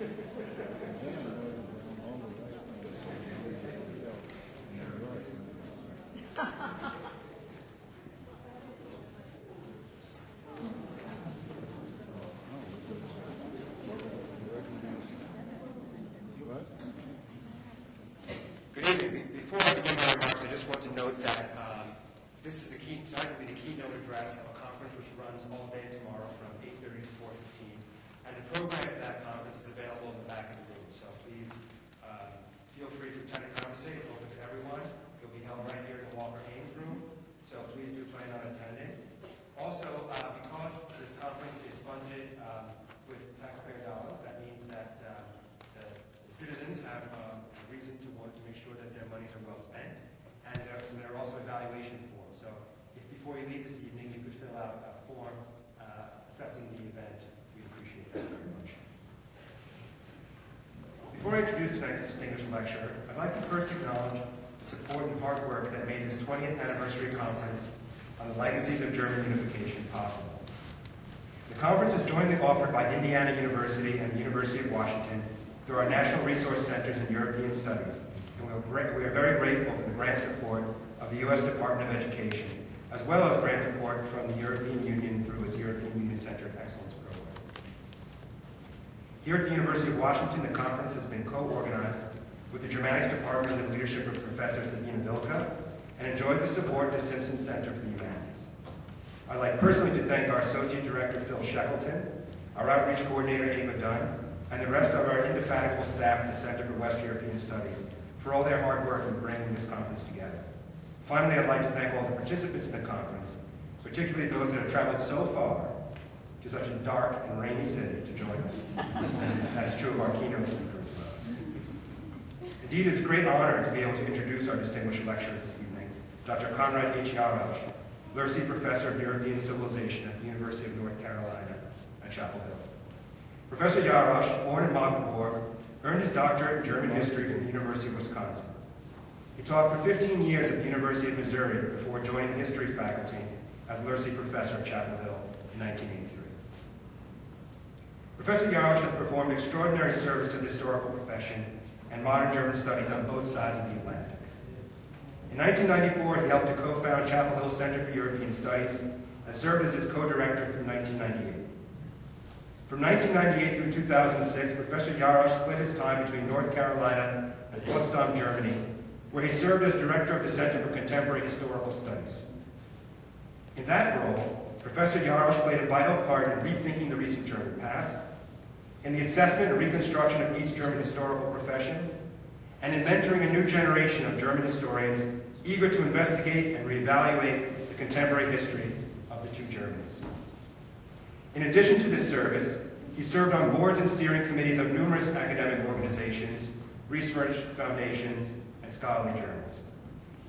Good evening. Before I begin my remarks, I just want to note that this is tonight will be the keynote address of a conference which runs all day tomorrow from 8:30 to 4:15. And the program for that conference is available in the back of the room. So please feel free to attend the conference. It's open to everyone. It will be held right here in the Walker Haynes room. So please do plan on attending. Also, because this conference is funded with taxpayer dollars, that means that the citizens have a reason to want to make sure that their monies are well spent. And there are also evaluation forms. So if before you leave this evening, you could fill out a form assessing the event, we'd appreciate that very much. Before I introduce tonight's distinguished lecturer, I'd like to first acknowledge the support and hard work that made this 20th anniversary conference on the Legacies of German Unification possible. The conference is jointly offered by Indiana University and the University of Washington through our National Resource Centers in European Studies, and we are very grateful for the grant support of the U.S. Department of Education, as well as grant support from the European Union through its European Union Center of Excellence program. Here at the University of Washington, the conference has been co-organized with the Germanics Department under the leadership of Professor Sabine Wilke, and enjoys the support of the Simpson Center for the Humanities. I'd like personally to thank our Associate Director, Phil Shackleton, our Outreach Coordinator, Ava Dunn, and the rest of our indefatigable staff at the Center for West European Studies for all their hard work in bringing this conference together. Finally, I'd like to thank all the participants in the conference, particularly those that have traveled so far to such a dark and rainy city to join us. And that is true of our keynote speaker as well. Indeed, it's a great honor to be able to introduce our distinguished lecturer this evening, Dr. Konrad Jarusch, Lursey Professor of European Civilization at the University of North Carolina at Chapel Hill. Professor Jarusch, born in Magdeburg, earned his doctorate in German history from the University of Wisconsin. He taught for 15 years at the University of Missouri before joining the history faculty as Lursey Professor at Chapel Hill in 1983. Professor Jarusch has performed extraordinary service to the historical profession and modern German studies on both sides of the Atlantic. In 1994, he helped to co-found Chapel Hill Center for European Studies and served as its co-director through 1998. From 1998 through 2006, Professor Jarusch split his time between North Carolina and Potsdam, Germany, where he served as director of the Center for Contemporary Historical Studies. In that role, Professor Jarusch played a vital part in rethinking the recent German past, in the assessment and reconstruction of East German historical profession, and in mentoring a new generation of German historians eager to investigate and reevaluate the contemporary history of the two Germanies. In addition to this service, he served on boards and steering committees of numerous academic organizations, research foundations, and scholarly journals.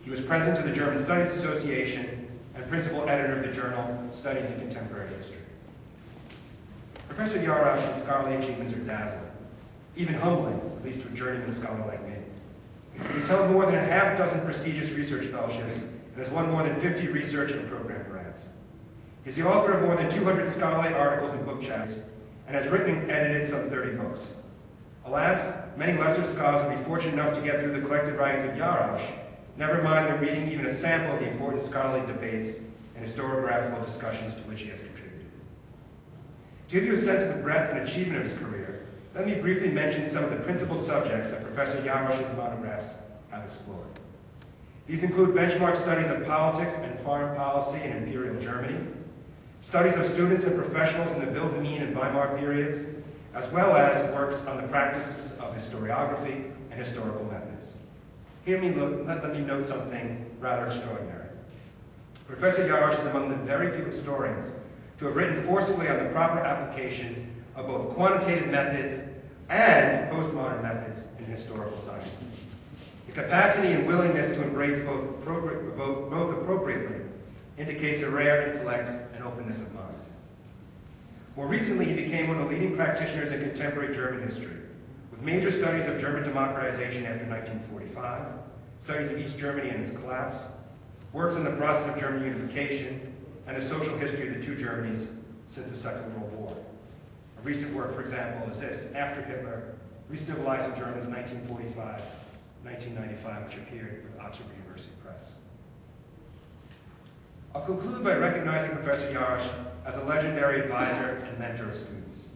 He was president of the German Studies Association and principal editor of the journal Studies in Contemporary History. Professor Jarusch's scholarly achievements are dazzling, even humbling, at least to a journeyman scholar like me. He's held more than a half dozen prestigious research fellowships and has won more than 50 research and program grants. He's the author of more than 200 scholarly articles and book chapters and has written and edited some 30 books. Alas, many lesser scholars will be fortunate enough to get through the collected writings of Jarusch, never mind they're reading even a sample of the important scholarly debates and historiographical discussions to which he has contributed. To give you a sense of the breadth and achievement of his career, let me briefly mention some of the principal subjects that Professor Jarusch's monographs have explored. These include benchmark studies of politics and foreign policy in Imperial Germany, studies of students and professionals in the Wilhelmine and Weimar periods, as well as works on the practices of historiography and historical methods. Let me note something rather extraordinary. Professor Jarusch is among the very few historians to have written forcibly on the proper application of both quantitative methods and postmodern methods in historical sciences. The capacity and willingness to embrace both appropriately indicates a rare intellect and openness of mind. More recently, he became one of the leading practitioners in contemporary German history, with major studies of German democratization after 1945, studies of East Germany and its collapse, works on the process of German unification, and the social history of the two Germanys since the Second World War. A recent work, for example, is this, After Hitler, Recivilizing Germans, 1945-1995, which appeared with Oxford University Press. I'll conclude by recognizing Professor Jarusch as a legendary advisor and mentor of students.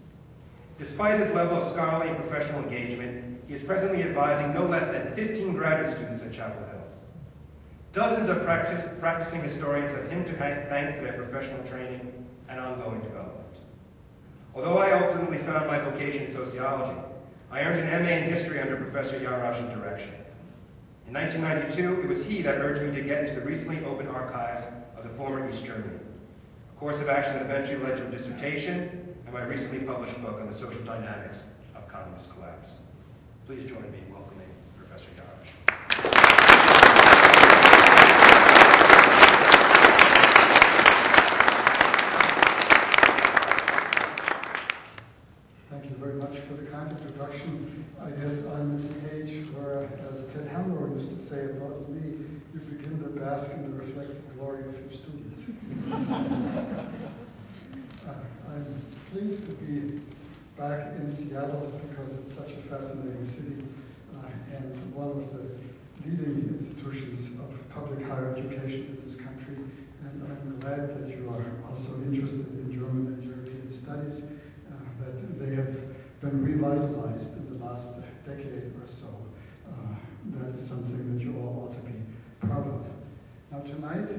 Despite his level of scholarly and professional engagement, he is presently advising no less than 15 graduate students at Chapel Hill. Dozens of practicing historians have him to thank for their professional training and ongoing development. Although I ultimately found my vocation in sociology, I earned an MA in history under Professor Jarusch's direction. In 1992, it was he that urged me to get into the recently opened archives of the former East Germany. A course of action that eventually led to a dissertation and my recently published book on the social dynamics of communist collapse. Please join me in welcoming Professor Jarusch. Thank you very much for the kind introduction. I guess I'm at the age where, as Ted Hammer used to say about me, you begin to bask in the reflected glory of your students. I'm pleased to be back in Seattle because it's such a fascinating city and one of the leading institutions of public higher education in this country. And I'm glad that you are also interested in German and European studies, that they have been revitalized in the last decade or so. That is something that you all ought to be proud of. Now tonight,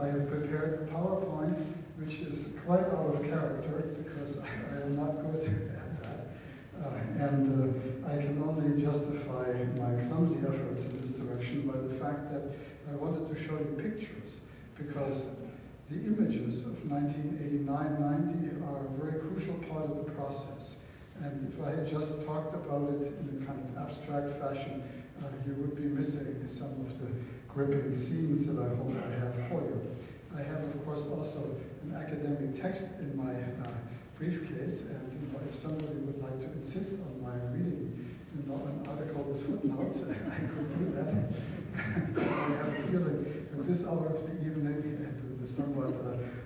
I have prepared a PowerPoint which is quite out of character because I am not good at that. I can only justify my clumsy efforts in this direction by the fact that I wanted to show you pictures, because the images of 1989-90 are a very crucial part of the process. And if I had just talked about it in a kind of abstract fashion, you would be missing some of the gripping scenes that I hope I have for you. I have, of course, also an academic text in my briefcase, and if somebody would like to insist on my reading an article with footnotes, I could do that. I have a feeling at this hour of the evening, and with a somewhat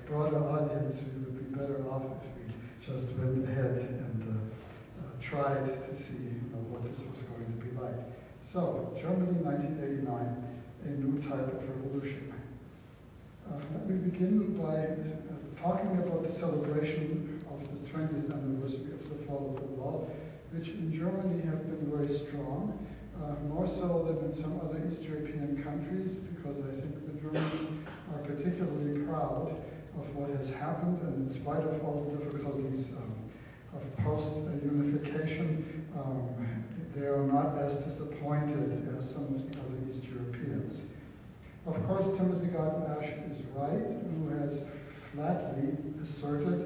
broader audience, we would be better off if we just went ahead and tried to see what this was going to be like. So, Germany, 1989, a new type of revolution. Let me begin by talking about the celebration of the 20th anniversary of the fall of the wall, which in Germany have been very strong, more so than in some other East European countries, because I think the Germans are particularly proud of what has happened, and in spite of all the difficulties of post-unification, they are not as disappointed as some of the other East Europeans. Of course, Timothy Garton-Ash is right, who has flatly asserted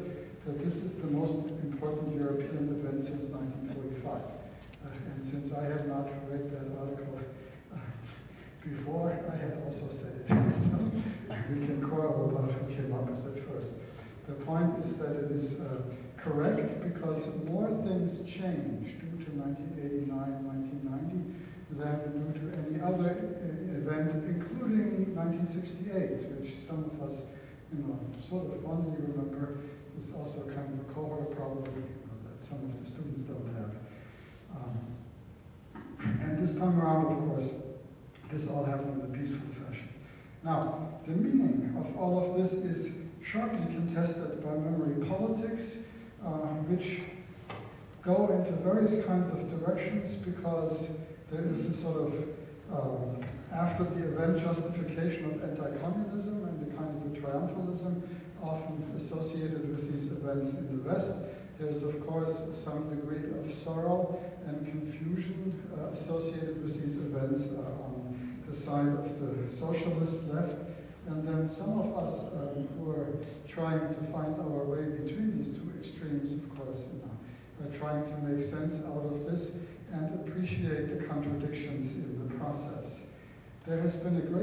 that this is the most important European event since 1945. And since I have not read that article before, I had also said it. So we can quarrel about who came up with it first. The point is that it is correct because more things changed due to 1989-1990 than due to any other event, including 1968, which some of us, sort of fondly remember. Is also kind of a cohort problem that some of the students don't have. And this time around, of course, this all happened in a peaceful fashion. Now, the meaning of all of this is sharply contested by memory politics, which go into various kinds of directions because there is a sort of, after the event, justification of anti-communism and the kind of a triumphalism often associated with these events in the West. There's, of course, some degree of sorrow and confusion associated with these events on the side of the socialist left. And then some of us who are trying to find our way between these two extremes, of course, are trying to make sense out of this and appreciate the contradictions in the process. There has been a great